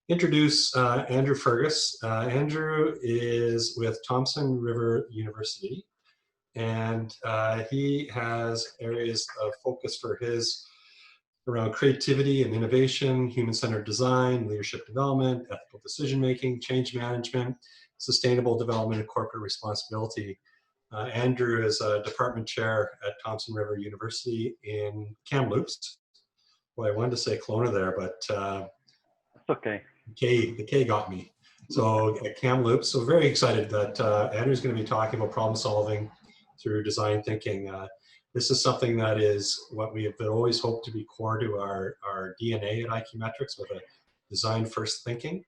introduce Andrew Fergus. Andrew is with Thompson River University, and he has areas of focus for his around creativity and innovation, human-centered design, leadership development, ethical decision-making, change management, sustainable development, and corporate responsibility. Andrew is a department chair at Thompson River University in Kamloops. Well, I wanted to say Kelowna there, but it's okay. The K got me. So at Kamloops, so very excited that Andrew's going to be talking about problem solving through design thinking. This is something that is what we have always hoped to be core to our DNA at IQ Metrics, with a design first thinking.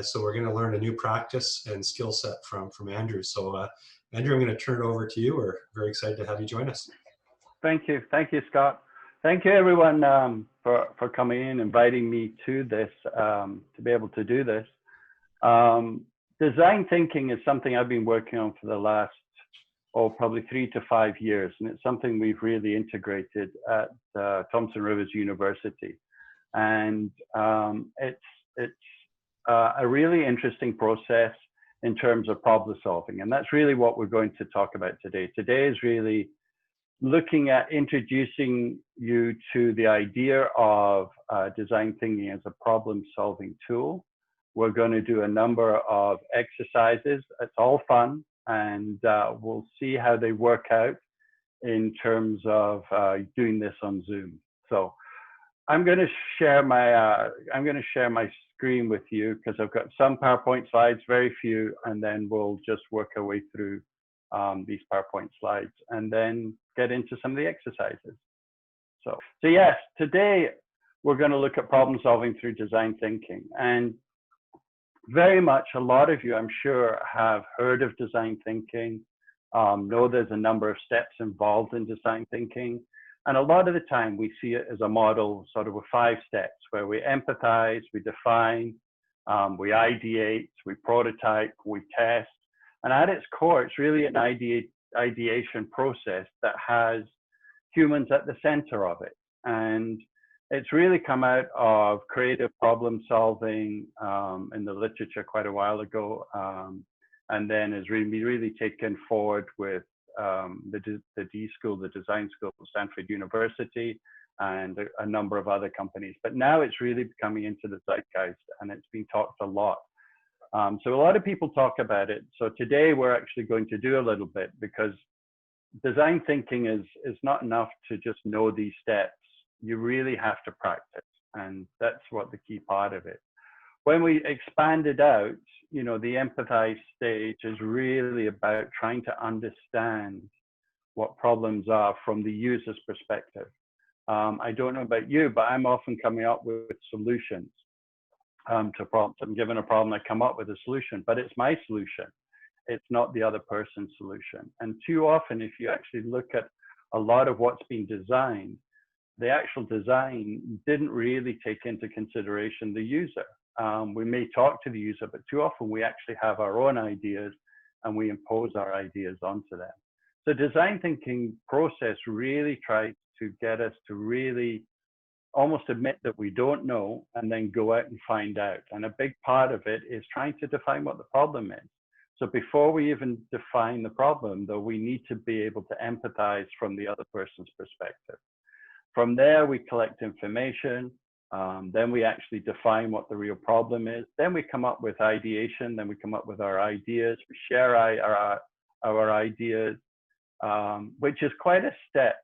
So we're going to learn a new practice and skill set from Andrew. So Andrew, I'm going to turn it over to you. We're very excited to have you join us. Thank you, Scott. Thank you, everyone, for coming in, inviting me to this, to be able to do this. Design thinking is something I've been working on for the last, probably 3 to 5 years, and it's something we've really integrated at Thompson Rivers University. And it's a really interesting process in terms of problem solving, and that's really what we're going to talk about today. Today is really looking at introducing you to the idea of design thinking as a problem-solving tool. We're going to do a number of exercises. It's all fun, and we'll see how they work out in terms of doing this on Zoom. So I'm going to share my screen with you, because I've got some PowerPoint slides, very few, and then we'll just work our way through these PowerPoint slides and then get into some of the exercises. So yes, today we're going to look at problem solving through design thinking. And very much a lot of you, I'm sure, have heard of design thinking, know there's a number of steps involved in design thinking. And a lot of the time we see it as a model sort of with 5 steps, where we empathize, we define, we ideate, we prototype, we test. And at its core, it's really an ideation process that has humans at the center of it. And it's really come out of creative problem solving in the literature quite a while ago, and then is really taken forward with the D School, the Design School of Stanford University, and a number of other companies. But now it's really coming into the zeitgeist, and it's being talked a lot. So a lot of people talk about it. So today we're actually going to do a little bit, because design thinking is not enough to just know these steps. You really have to practice, and that's what the key part of it. When we expand it out, the empathize stage is really about trying to understand what problems are from the user's perspective. I don't know about you, but I'm often coming up with solutions to problems. I'm given a problem, I come up with a solution, but it's my solution. It's not the other person's solution. And too often, if you actually look at a lot of what's been designed, the actual design didn't really take into consideration the user. We may talk to the user, but too often we actually have our own ideas and we impose our ideas onto them. So design thinking process really tries to get us to really almost admit that we don't know and then go out and find out. And a big part of it is trying to define what the problem is. So before we even define the problem, though, we need to be able to empathize from the other person's perspective. From there, we collect information. Then we actually define what the real problem is. Then we come up with ideation. Then we come up with our ideas. We share our ideas, which is quite a step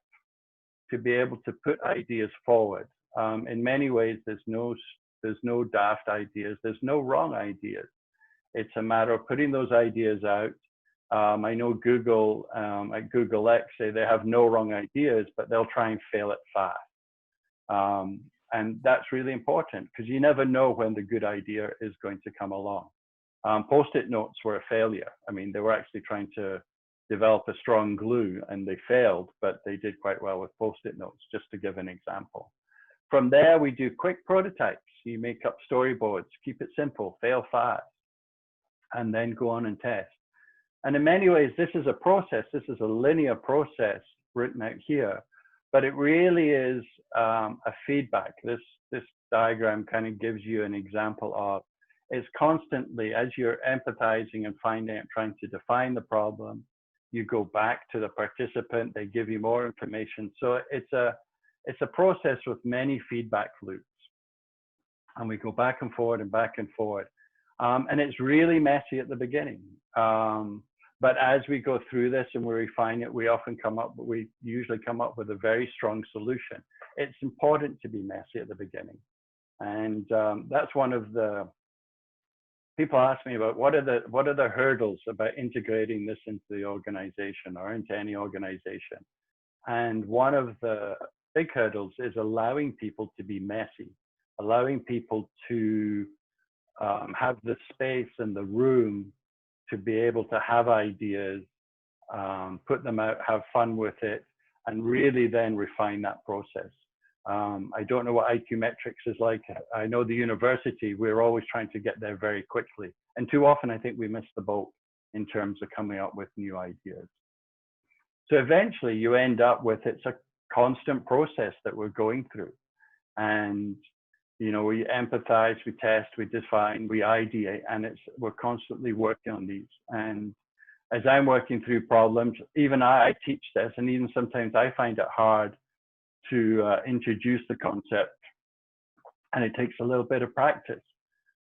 to be able to put ideas forward. In many ways, there's no daft ideas. There's no wrong ideas. It's a matter of putting those ideas out. I know Google, at Google X, say they have no wrong ideas, but they'll try and fail it fast. And that's really important, because you never know when the good idea is going to come along. Post-it notes were a failure. I mean, they were actually trying to develop a strong glue and they failed, but they did quite well with Post-it notes, just to give an example. From there, we do quick prototypes. You make up storyboards, keep it simple, fail fast, and then go on and test. And in many ways, this is a process. This is a linear process written out here, but it really is a feedback. This diagram kind of gives you an example of, it's constantly, as you're empathizing and finding out, trying to define the problem, you go back to the participant, they give you more information. So it's a process with many feedback loops. And we go back and forward and back and forward. And it's really messy at the beginning. But as we go through this and we refine it, we usually come up with a very strong solution. It's important to be messy at the beginning. And that's one of the, people ask me about what are the hurdles about integrating this into the organization or into any organization. And one of the big hurdles is allowing people to be messy, allowing people to have the space and the room to be able to have ideas, put them out, have fun with it, and really then refine that process. I don't know what IQ metrics is like. I know the university, we're always trying to get there very quickly. And too often, I think we miss the boat in terms of coming up with new ideas. So eventually you end up with, it's a constant process that we're going through. And, you know, we empathize, we test, we define, we ideate, and we're constantly working on these. And as I'm working through problems, even I teach this, and even sometimes I find it hard to introduce the concept, and it takes a little bit of practice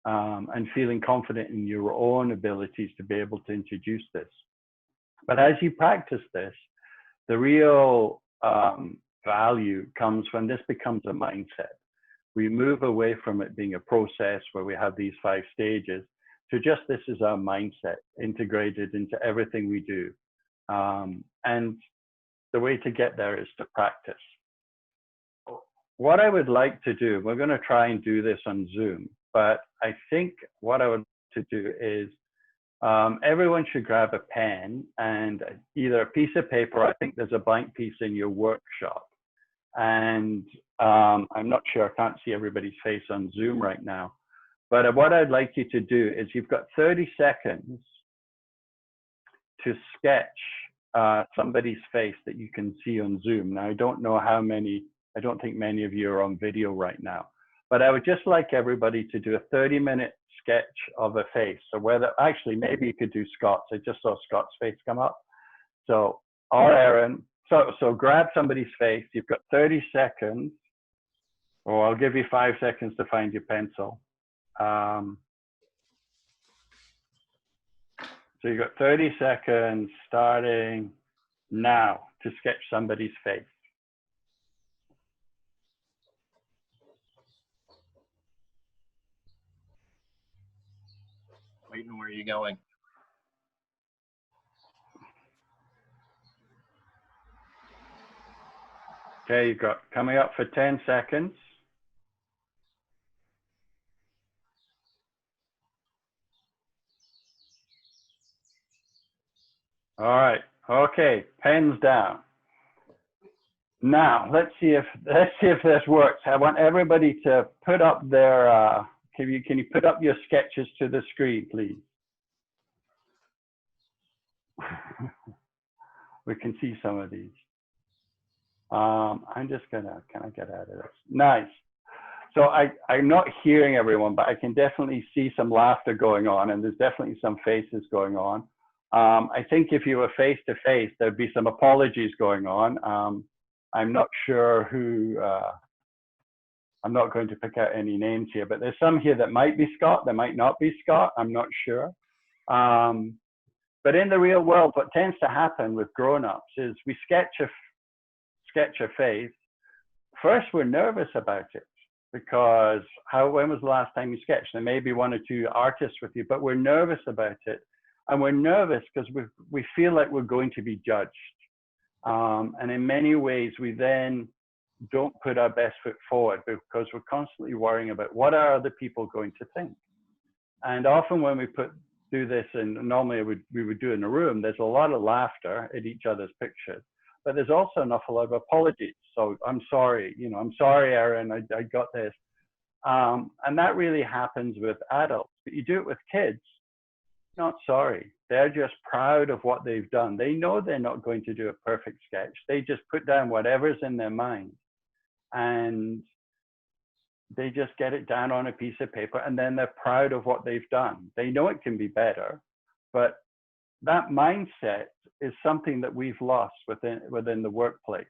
and feeling confident in your own abilities to be able to introduce this. But as you practice this, the real value comes when this becomes a mindset. We move away from it being a process where we have these 5 stages to just, this is our mindset integrated into everything we do. And the way to get there is to practice. What I would like to do, we're going to try and do this on Zoom, but I think what I would like to do is everyone should grab a pen and either a piece of paper, I think there's a blank piece in your workshop. And I'm not sure, I can't see everybody's face on Zoom right now. But what I'd like you to do is you've got 30 seconds to sketch somebody's face that you can see on Zoom. Now, I don't know how many, I don't think many of you are on video right now, but I would just like everybody to do a 30-minute sketch of a face. So whether, actually, maybe you could do Scott's. I just saw Scott's face come up. So, or Aaron. So grab somebody's face. You've got 30 seconds, or I'll give you 5 seconds to find your pencil. So you've got 30 seconds starting now to sketch somebody's face. Waiting, where are you going? Okay, you've got coming up for 10 seconds. All right, okay, pens down. Now, let's see if this works. I want everybody to put up their, can you put up your sketches to the screen, please? We can see some of these. I'm just gonna, can I get out of this? Nice. So I'm not hearing everyone, but I can definitely see some laughter going on, and there's definitely some faces going on. I think if you were face to face, there'd be some apologies going on. I'm not sure who, I'm not going to pick out any names here, but there's some here that might be Scott, that might not be Scott, I'm not sure. But in the real world, what tends to happen with grown-ups is we sketch a face. First, we're nervous about it because when was the last time you sketched? There may be 1 or 2 artists with you, but we're nervous about it. And we're nervous because we feel like we're going to be judged. And in many ways, we then don't put our best foot forward because we're constantly worrying about what are other people going to think. And often when we do this, and normally we would do it in a room, there's a lot of laughter at each other's pictures, but there's also an awful lot of apologies. So I'm sorry, you know, I'm sorry, Aaron, I got this. And that really happens with adults, but you do it with kids. Not sorry. They're just proud of what they've done. They know they're not going to do a perfect sketch. They just put down whatever's in their mind. And they just get it down on a piece of paper, and then they're proud of what they've done. They know it can be better, but that mindset is something that we've lost within the workplace.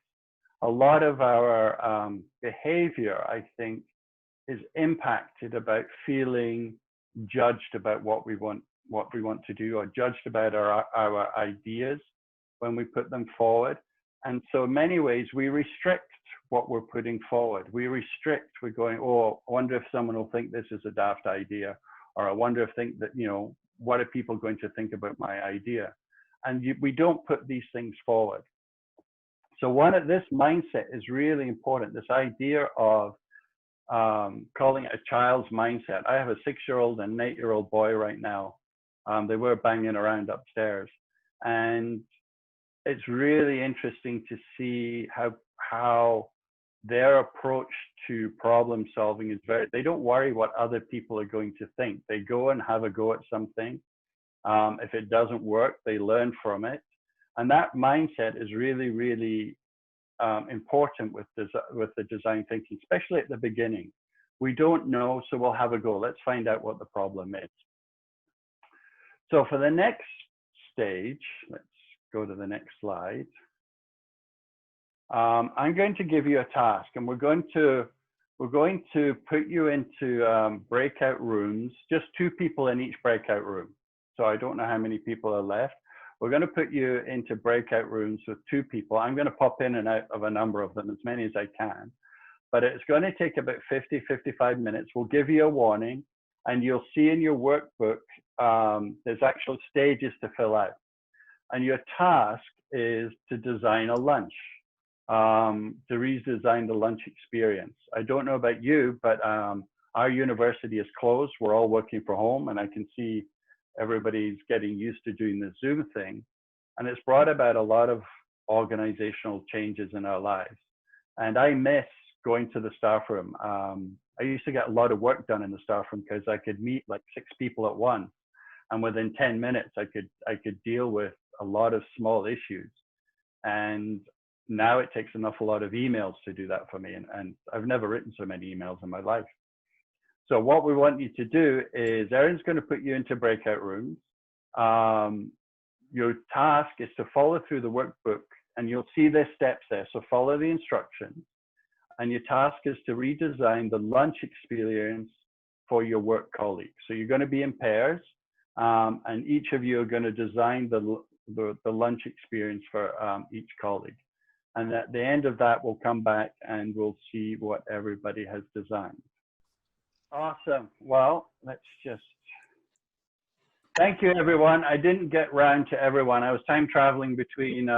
A lot of our behavior, I think, is impacted about feeling judged about what we want to do, or judged about our ideas when we put them forward. And so in many ways, we restrict what we're putting forward. We're going, oh, I wonder if someone will think this is a daft idea, or I wonder if what are people going to think about my idea? And we don't put these things forward. So this mindset is really important. This idea of calling it a child's mindset. I have a 6-year-old and an 8-year-old boy right now. They were banging around upstairs, and it's really interesting to see how their approach to problem solving is they don't worry what other people are going to think. They go and have a go at something. If it doesn't work, they learn from it. And that mindset is really, really important with the design thinking, especially at the beginning. We don't know, so we'll have a go. Let's find out what the problem is. So for the next stage, let's go to the next slide. I'm going to give you a task, and we're going to put you into breakout rooms, just 2 people in each breakout room. So I don't know how many people are left. We're going to put you into breakout rooms with 2 people. I'm going to pop in and out of a number of them, as many as I can. But it's going to take about 50, 55 minutes. We'll give you a warning, and you'll see in your workbook, there's actual stages to fill out. And your task is to design a lunch, to redesign the lunch experience. I don't know about you, but our university is closed. We're all working from home, and I can see everybody's getting used to doing the Zoom thing. And it's brought about a lot of organizational changes in our lives. And I miss going to the staff room. I used to get a lot of work done in the staff room because I could meet like 6 people at once. And within 10 minutes, I could deal with a lot of small issues. And now it takes an awful lot of emails to do that for me. And I've never written so many emails in my life. So what we want you to do is Erin's going to put you into breakout rooms. Your task is to follow through the workbook, and you'll see the steps there. So follow the instructions. And your task is to redesign the lunch experience for your work colleagues. So you're going to be in pairs, and each of you are going to design the lunch experience for each colleague. And at the end of that, we'll come back and we'll see what everybody has designed. Awesome. Well, let's just, thank you, everyone. I didn't get round to everyone. I was time traveling between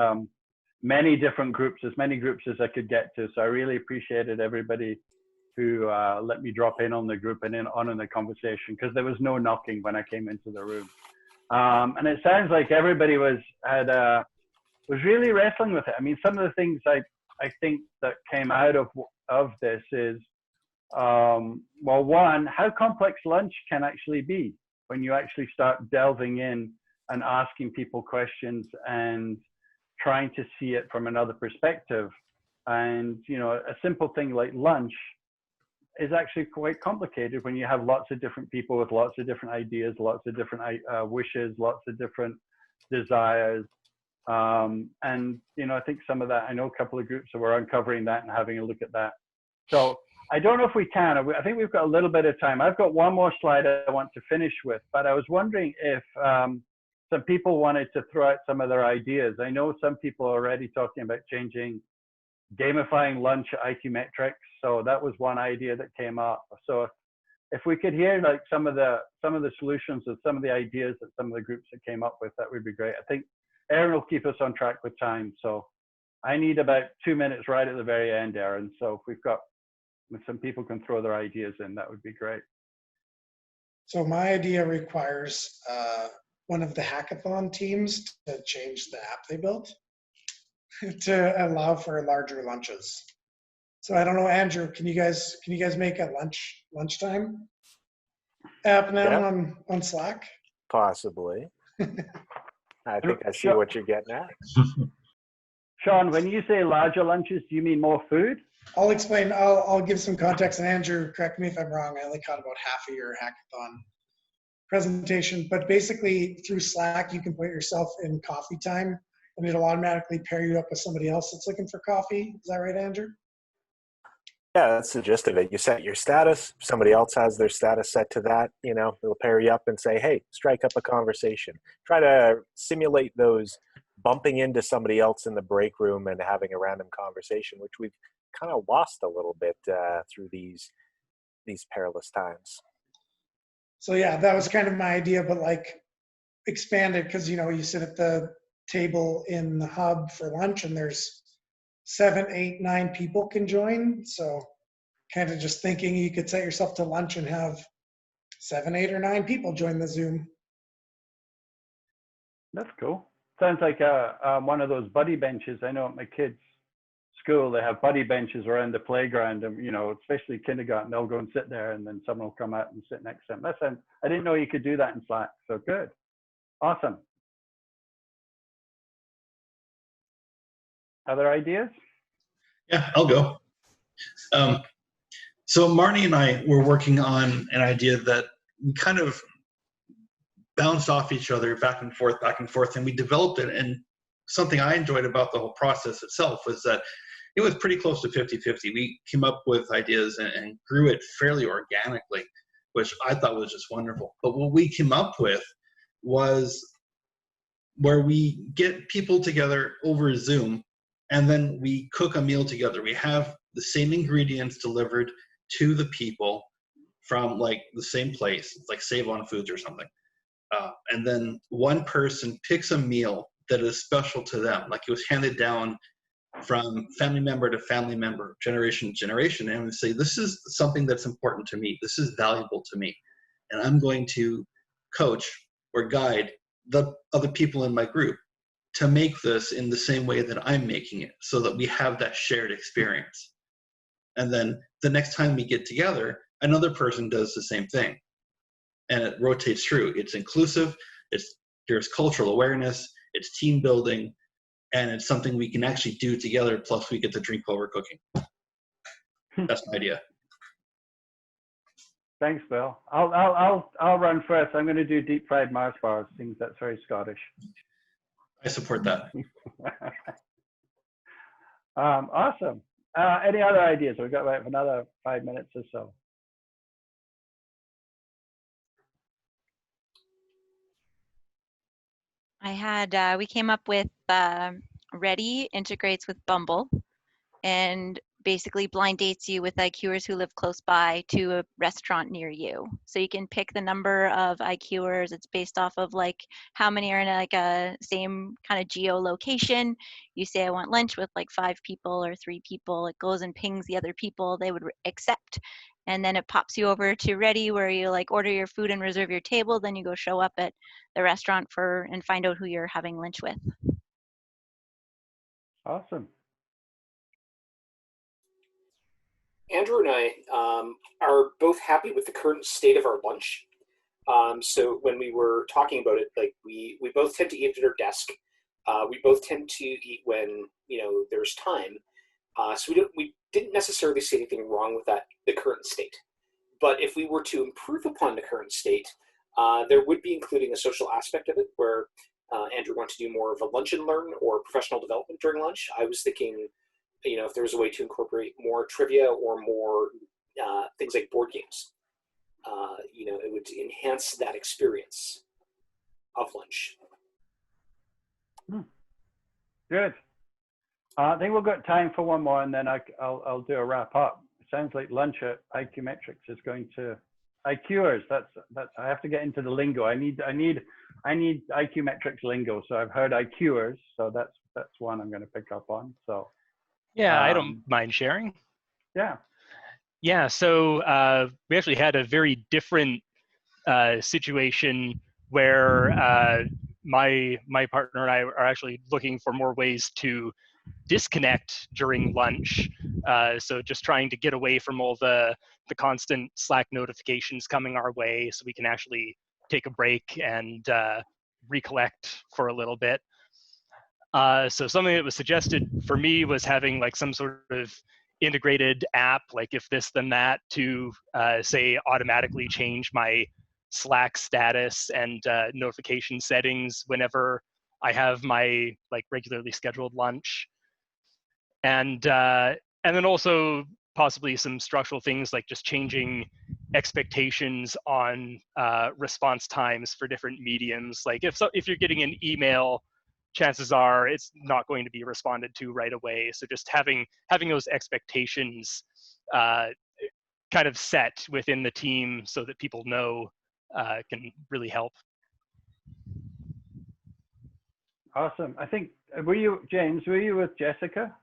many different groups, as many groups as I could get to. So I really appreciated everybody who let me drop in on the group and on in the conversation, because there was no knocking when I came into the room. And it sounds like everybody was really wrestling with it. I mean, some of the things I think that came out of this is, well, one, how complex lunch can actually be when you actually start delving in and asking people questions and trying to see it from another perspective. And, you know, a simple thing like lunch is actually quite complicated when you have lots of different people with lots of different ideas, lots of different wishes, lots of different desires. And, you know, I think some of that, I know a couple of groups that were uncovering that and having a look at that. So I don't know if we can. I think we've got a little bit of time. I've got one more slide I want to finish with, but I was wondering if some people wanted to throw out some of their ideas. I know some people are already talking about gamifying lunch IQ metrics. So that was one idea that came up. So if we could hear like some of the solutions or some of the ideas that some of the groups that came up with, that would be great. I think Erin will keep us on track with time. So I need about 2 minutes right at the very end, Erin. So if some people can throw their ideas in, that would be great. So my idea requires one of the hackathon teams to change the app they built to allow for larger lunches. So I don't know, Andrew, can you guys make a lunchtime app now on Slack? Possibly. I think I see what you're getting at. Sean, when you say larger lunches, do you mean more food? I'll explain. I'll give some context, and Andrew, correct me if I'm wrong. I only caught about half of your hackathon presentation, but basically through Slack, you can put yourself in coffee time, and it'll automatically pair you up with somebody else that's looking for coffee. Is that right, Andrew? Yeah, that's the gist of it. You set your status, somebody else has their status set to that, it'll pair you up and say, hey, strike up a conversation. Try to simulate those bumping into somebody else in the break room and having a random conversation, which we've kind of lost a little bit through these perilous times. So yeah, that was kind of my idea, but like expanded, because you sit at the table in the hub for lunch and there's 7, 8, 9 people can join. So kind of just thinking you could set yourself to lunch and have 7, 8, or 9 people join the Zoom. That's cool. Sounds like one of those buddy benches. I know at my kids' school, they have buddy benches around the playground, and especially kindergarten, they'll go and sit there, and then someone will come out and sit next to them. I didn't know you could do that in Slack. So good, awesome. Other ideas? Yeah, I'll go. So Marnie and I were working on an idea that we kind of bounced off each other back and forth, and we developed it. And something I enjoyed about the whole process itself was that it was pretty close to 50-50. We came up with ideas and grew it fairly organically, which I thought was just wonderful. But what we came up with was where we get people together over Zoom, and then we cook a meal together. We have the same ingredients delivered to the people from like the same place, like Save on Foods or something. And then one person picks a meal that is special to them, like it was handed down from family member to family member, generation to generation, and we say, this is something that's important to me. This is valuable to me. And I'm going to coach or guide the other people in my group to make this in the same way that I'm making it, so that we have that shared experience. And then the next time we get together, another person does the same thing. And it rotates through. It's inclusive, there's cultural awareness, it's team building, and it's something we can actually do together, plus we get to drink while we're cooking. That's my idea. Thanks, Bill. I'll run first. I'm going to do deep fried Mars bars. Seems that's very Scottish. I support that. Awesome. Any other ideas? We've got about another 5 minutes or so. We came up with Ready integrates with Bumble and basically blind dates you with IQers who live close by to a restaurant near you. So you can pick the number of IQers. It's based off of like how many are in like a same kind of geolocation. You say, I want lunch with like 5 people or 3 people. It goes and pings the other people they would accept. And then it pops you over to Ready, where you like order your food and reserve your table. Then you go show up at the restaurant and find out who you're having lunch with. Awesome. Andrew and I are both happy with the current state of our lunch. So when we were talking about it, like we both tend to eat at our desk. We both tend to eat when there's time. So we didn't necessarily see anything wrong with the current state. But if we were to improve upon the current state, there would be including a social aspect of it, where Andrew wanted to do more of a lunch and learn or professional development during lunch. I was thinking, if there was a way to incorporate more trivia or more things like board games, it would enhance that experience of lunch. Good. I think we've got time for one more, and then I'll do a wrap up. It sounds like lunch at IQ Metrics is going to IQers. That's I have to get into the lingo. I need IQ Metrics lingo. So I've heard IQers. So that's one I'm going to pick up on. So. Yeah, I don't mind sharing. Yeah. Yeah, so we actually had a very different situation where my partner and I are actually looking for more ways to disconnect during lunch. So just trying to get away from all the constant Slack notifications coming our way, so we can actually take a break and recollect for a little bit. So something that was suggested for me was having like some sort of integrated app, like if this then that, to say automatically change my Slack status and notification settings whenever I have my like regularly scheduled lunch. And then also possibly some structural things like just changing expectations on response times for different mediums. Like if you're getting an email, chances are it's not going to be responded to right away. So just having those expectations kind of set within the team so that people know can really help. Awesome. I think, James, were you with Jessica?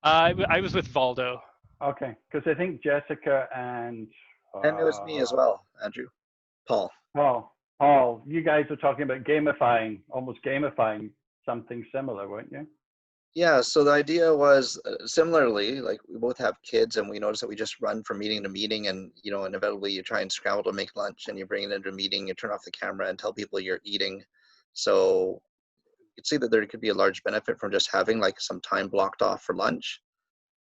I was with Valdo. Okay, because I think Jessica and And it was me as well, Andrew. Paul. Paul, you guys were talking about almost gamifying something similar, weren't you? Yeah, so the idea was similarly, like we both have kids and we notice that we just run from meeting to meeting, and inevitably you try and scramble to make lunch and you bring it into a meeting, you turn off the camera and tell people you're eating. So you can see that there could be a large benefit from just having like some time blocked off for lunch.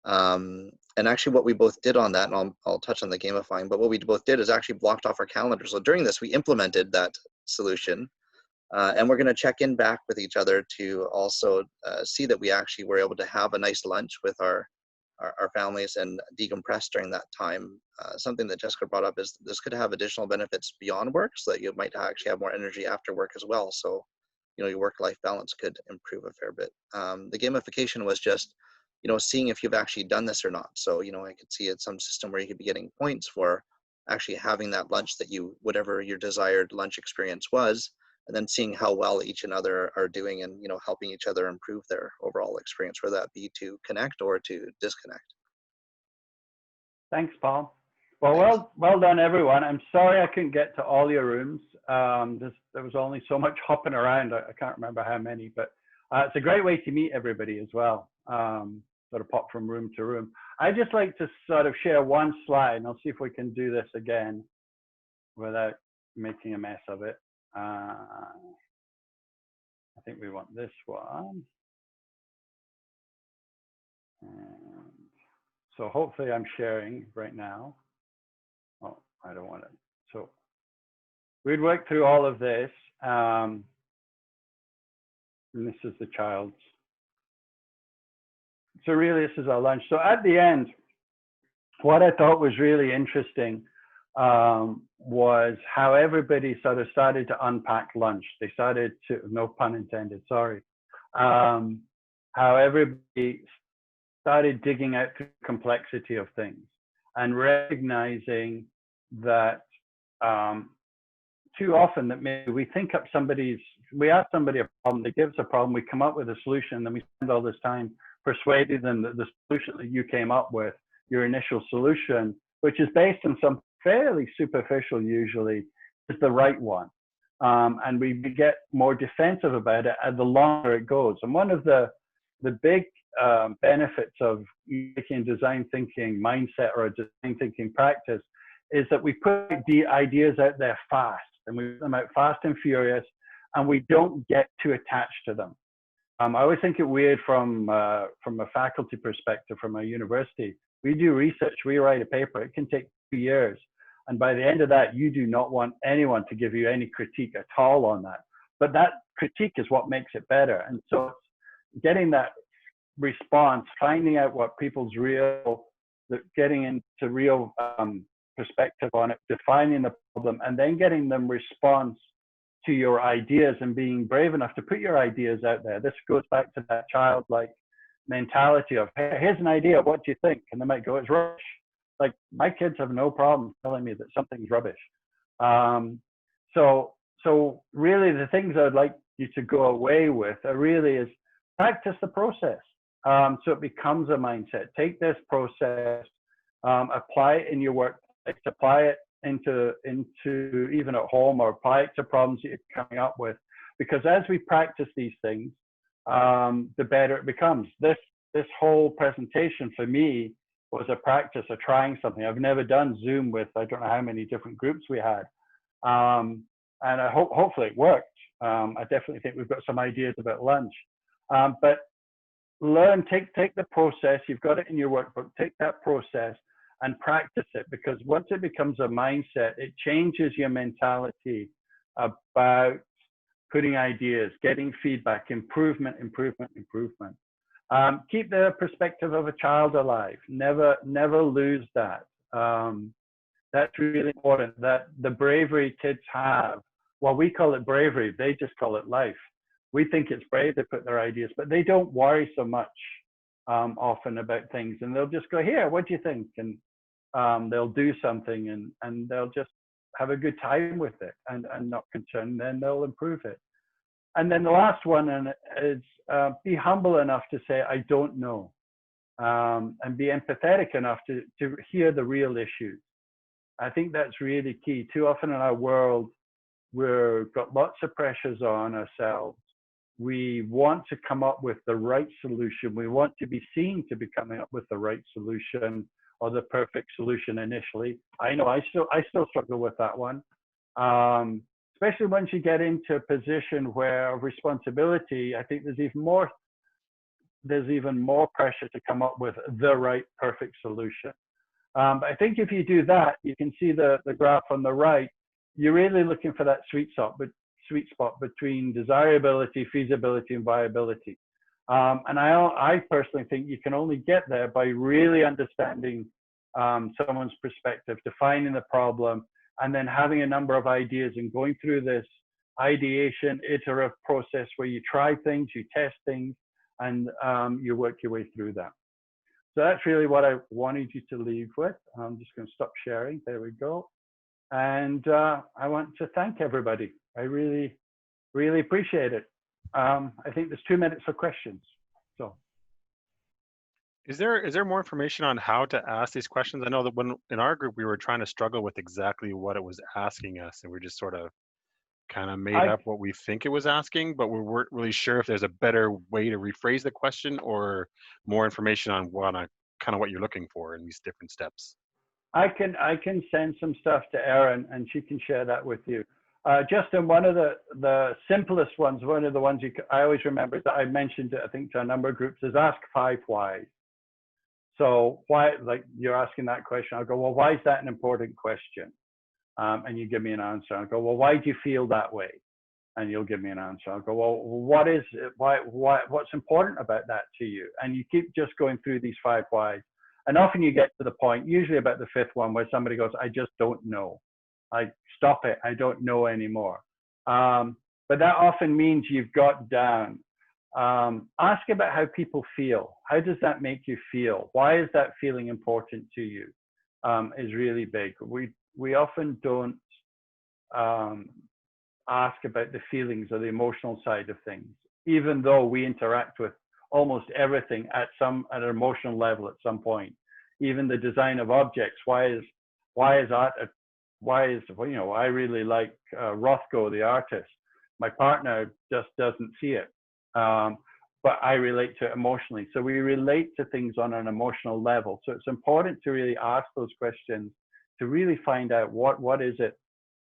And actually what we both did on that, and I'll touch on the gamifying, but what we both did is actually blocked off our calendar. So during this, we implemented that solution. And we're going to check in back with each other to also see that we actually were able to have a nice lunch with our families and decompress during that time. Something that Jessica brought up is this could have additional benefits beyond work, so that you might actually have more energy after work as well. So, your work-life balance could improve a fair bit. The gamification was just, seeing if you've actually done this or not. So, I could see it some system where you could be getting points for actually having that lunch that whatever your desired lunch experience was, and then seeing how well each and other are doing, and helping each other improve their overall experience, whether that be to connect or to disconnect. Thanks, Paul. Well, well done, everyone. I'm sorry I couldn't get to all your rooms. There was only so much hopping around. I can't remember how many, but it's a great way to meet everybody as well. Sort of pop from room to room. I'd just like to sort of share one slide, and I'll see if we can do this again without making a mess of it. I think we want this one. And so hopefully I'm sharing right now. Oh, I don't want it. So we'd work through all of this. And this is the child's. So really, this is our lunch. So at the end, what I thought was really interesting was how everybody sort of started to unpack lunch. They started to, no pun intended, sorry. How everybody started digging out the complexity of things and recognizing that too often that maybe we think up we ask somebody a problem, they give us a problem, we come up with a solution, and then we spend all this time persuading them that the solution that you came up with, your initial solution, which is based on some fairly superficial usually, is the right one. And we get more defensive about it the longer it goes. And one of the big benefits of making design thinking mindset or a design thinking practice is that we put the ideas out there fast, and we put them out fast and furious, and we don't get too attached to them. I always think it weird from a faculty perspective, from a university. We do research, we write a paper, it can take 2 years. And by the end of that, you do not want anyone to give you any critique at all on that. But that critique is what makes it better. And so getting that response, finding out what people's getting into real perspective on it, defining the problem, and then getting them response to your ideas and being brave enough to put your ideas out there. This goes back to that childlike mentality of, hey, here's an idea, what do you think? And they might go, it's rubbish. Like, my kids have no problem telling me that something's rubbish. So really the things I'd like you to go away with are really is practice the process. So it becomes a mindset. Take this process, apply it in your work, apply it into even at home, or apply it to problems that you're coming up with. Because as we practice these things, the better it becomes. This whole presentation for me was a practice of trying something. I've never done Zoom with, I don't know how many different groups we had. And I hopefully it worked. I definitely think we've got some ideas about lunch. But learn, take the process. You've got it in your workbook. Take that process and practice it, because once it becomes a mindset, it changes your mentality about putting ideas, getting feedback, improvement. Keep the perspective of a child alive. Never lose that. That's really important. That the bravery kids have, well, we call it bravery. They just call it life. We think it's brave to put their ideas, but they don't worry so much often about things, and they'll just go, here, what do you think? And they'll do something, and they'll just have a good time with it and not concerned. Then they'll improve it. And then the last one is be humble enough to say, I don't know, and be empathetic enough to hear the real issues. I think that's really key. Too often in our world, we've got lots of pressures on ourselves. We want to come up with the right solution. We want to be seen to be coming up with the right solution or the perfect solution initially. I know I still struggle with that one. Especially once you get into a position where responsibility, I think there's even more pressure to come up with the right perfect solution. But I think if you do that, you can see the graph on the right, you're really looking for that sweet spot between desirability, feasibility, and viability. And I personally think you can only get there by really understanding someone's perspective, defining the problem, and then having a number of ideas and going through this ideation, iterative process where you try things, you test things, and you work your way through that. So that's really what I wanted you to leave with. I'm just going to stop sharing. There we go. And I want to thank everybody. I really, really appreciate it. I think there's 2 minutes for questions. So, is there more information on how to ask these questions? I know that when in our group we were trying to struggle with exactly what it was asking us, and we just sort of kind of made up what we think it was asking, but we weren't really sure if there's a better way to rephrase the question or more information on kind of what you're looking for in these different steps. I can send some stuff to Erin, and she can share that with you. Justin, one of the simplest ones, one of the ones I always remember that I mentioned, I think, to a number of groups, is ask 5 whys. So why, like you're asking that question, I'll go, well, why is that an important question? And you give me an answer. I'll go, well, why do you feel that way? And you'll give me an answer. I'll go, well, what is it? What's important about that to you? And you keep just going through these 5 whys. And often you get to the point, usually about the 5th one, where somebody goes, I just don't know. Stop it, I don't know anymore. But that often means you've got down. Ask about how people feel. How does that make you feel? Why is that feeling important to you? Is really big. We often don't ask about the feelings or the emotional side of things, even though we interact with almost everything at an emotional level at some point. Even the design of objects. Why is art? I really like Rothko, the artist. My partner just doesn't see it, but I relate to it emotionally. So we relate to things on an emotional level. So it's important to really ask those questions to really find out what is it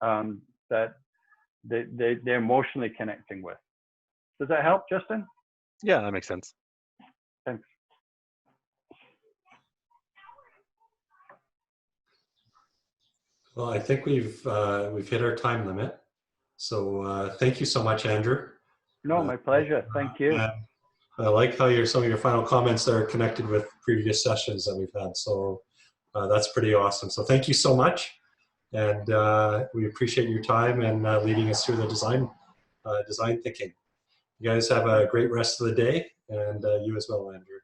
that they're emotionally connecting with. Does that help, Justin? Yeah, that makes sense. Thanks. Well, I think we've hit our time limit. So thank you so much, Andrew. No, my pleasure. Thank you. I like how some of your final comments are connected with previous sessions that we've had. So that's pretty awesome. So thank you so much. And we appreciate your time and leading us through the design thinking. You guys have a great rest of the day, and you as well, Andrew.